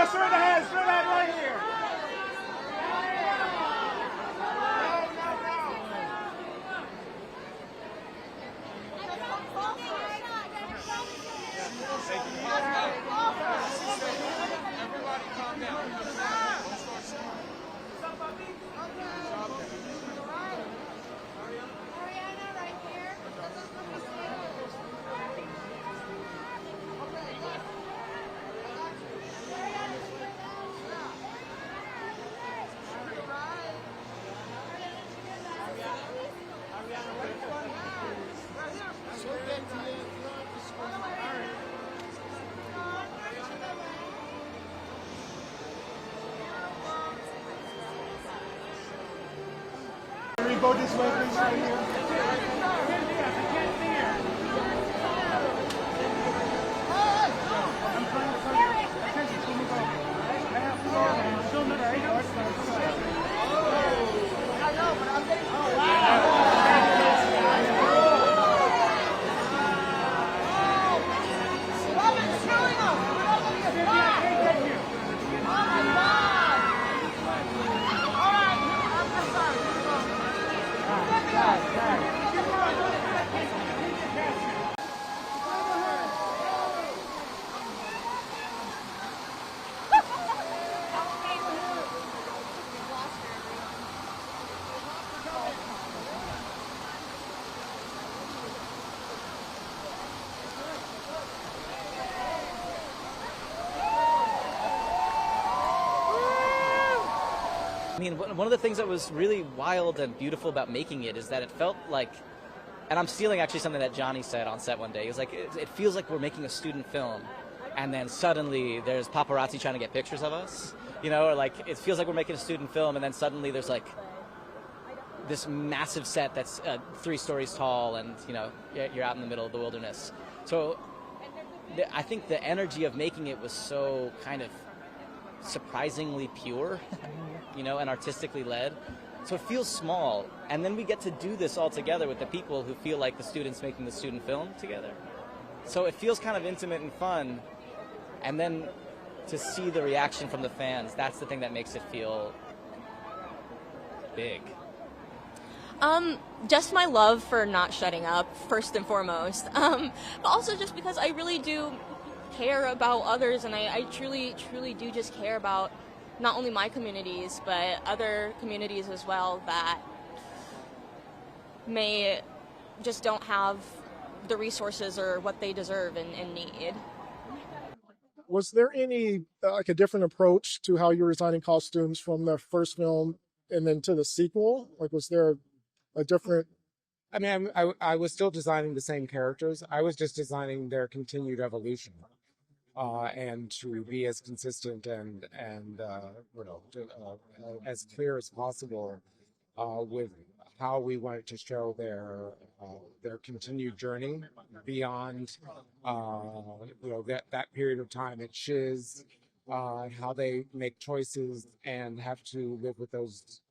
straight ahead right here. Everybody calm down. Ariana, right here. Can we go this way, please, right here? Cynthia, I can't see her. I'm trying to tell you. Attention, can we go? I have to go. Still not right now. I know, but I'm getting... Oh, wow. Stop it, killing us. We're not going to get back. I can't get you. Oh, my God. All right, I'm sorry. I mean, one of the things that was really wild and beautiful about making it is that it felt like, and I'm stealing actually something that Johnny said on set one day, he was like, it feels like we're making a student film, and then suddenly there's paparazzi trying to get pictures of us, you know, or like, it feels like we're making a student film, and then suddenly there's like this massive set that's 3 stories tall, and, you know, you're out in the middle of the wilderness. So I think the energy of making it was so kind of surprisingly pure, you know, and artistically led. So it feels small, and then we get to do this all together with the people who feel like the students making the student film together. So it feels kind of intimate and fun, and then to see the reaction from the fans, that's the thing that makes it feel big. Just my love for not shutting up, first and foremost, but also just because I really do care about others, and I truly do just care about not only my communities but other communities as well that may just don't have the resources or what they deserve and need. Was there any like a different approach to how you were designing costumes from the first film and then to the sequel? Like, was there a different? I mean, I was still designing the same characters. I was just designing their continued evolution, and to be as consistent and as clear as possible with how we wanted to show their continued journey beyond that period of time at Shiz, how they make choices and have to live with those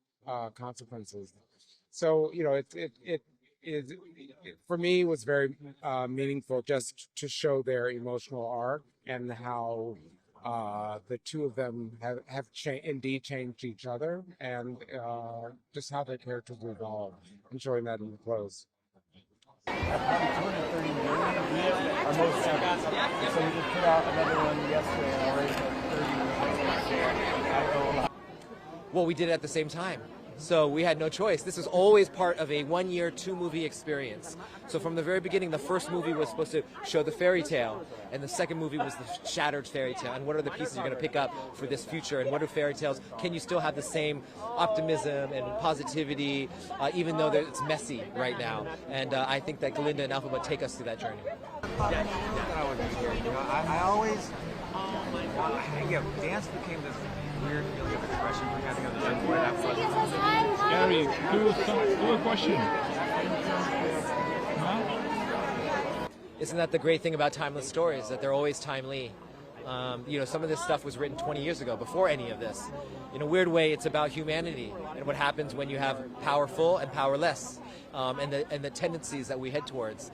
consequences. So it for me was very meaningful just to show their emotional arc and how the two of them have indeed changed each other, and just how their characters evolved, and showing that in the clothes. Probably 230 million our most ever. So we just put out another one yesterday and already at 30 million. Well, we did it at the same time. So we had no choice. This was always part of a 1-year, 2-movie experience. So from the very beginning, the first movie was supposed to show the fairy tale, and the second movie was the shattered fairy tale. And what are the pieces you're going to pick up for this future? And what are fairy tales? Can you still have the same optimism and positivity, even though it's messy right now? And I think that Glinda and Alphaba take us through that journey. I always, dance became this weird feeling of expression for having other things where that was. Gary, do a question. Isn't that the great thing about timeless stories, that they're always timely? Some of this stuff was written 20 years ago, before any of this. In a weird way, it's about humanity and what happens when you have powerful and powerless, and the tendencies that we head towards.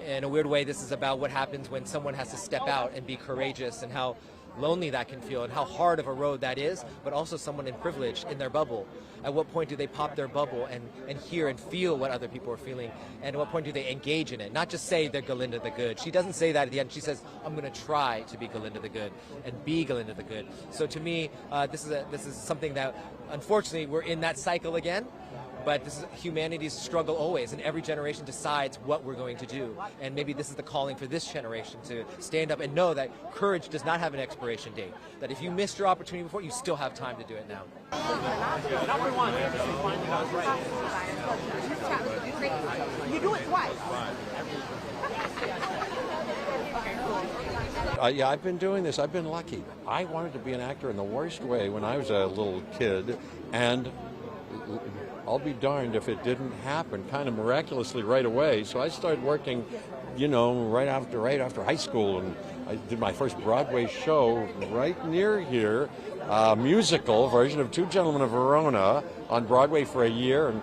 In a weird way, this is about what happens when someone has to step out and be courageous, and how lonely that can feel and how hard of a road that is, but also someone in privilege in their bubble. At what point do they pop their bubble and hear and feel what other people are feeling? And at what point do they engage in it? Not just say they're Galinda the Good. She doesn't say that at the end. She says, I'm going to try to be Galinda the Good and be Galinda the Good. So to me, this is something that, unfortunately, we're in that cycle again. But this is humanity's struggle always, and every generation decides what we're going to do. And maybe this is the calling for this generation, to stand up and know that courage does not have an expiration date. That if you missed your opportunity before, you still have time to do it now. You do it twice. Yeah, I've been doing this. I've been lucky. I wanted to be an actor in the worst way when I was a little kid, and I'll be darned if it didn't happen kind of miraculously right away. So I started working, right after high school, and I did my first Broadway show right near here, a musical version of Two Gentlemen of Verona on Broadway for a year, and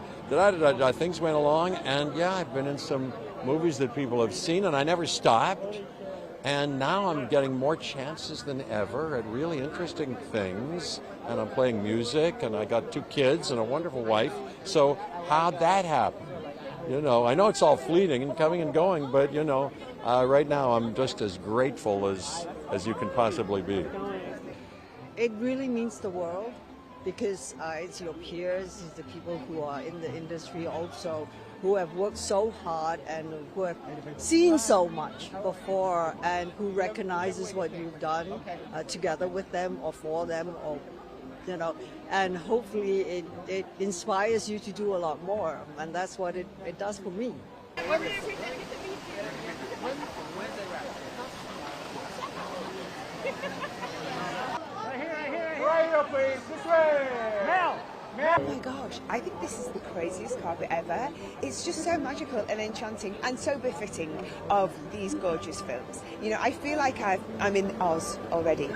things went along, and yeah, I've been in some movies that people have seen, and I never stopped. And now I'm getting more chances than ever at really interesting things. And I'm playing music, and I got 2 kids and a wonderful wife. So how'd that happen? I know it's all fleeting and coming and going, but, right now I'm just as grateful as you can possibly be. It really means the world, because it's your peers, it's the people who are in the industry also, who have worked so hard and who have seen so much before, and who recognizes what you've done together with them or for them, or and hopefully it inspires you to do a lot more, and that's what it does for me. Right here, please. This way. Mel. Oh my gosh, I think this is the craziest carpet ever. It's just so magical and enchanting and so befitting of these gorgeous films. I feel like I'm in Oz already.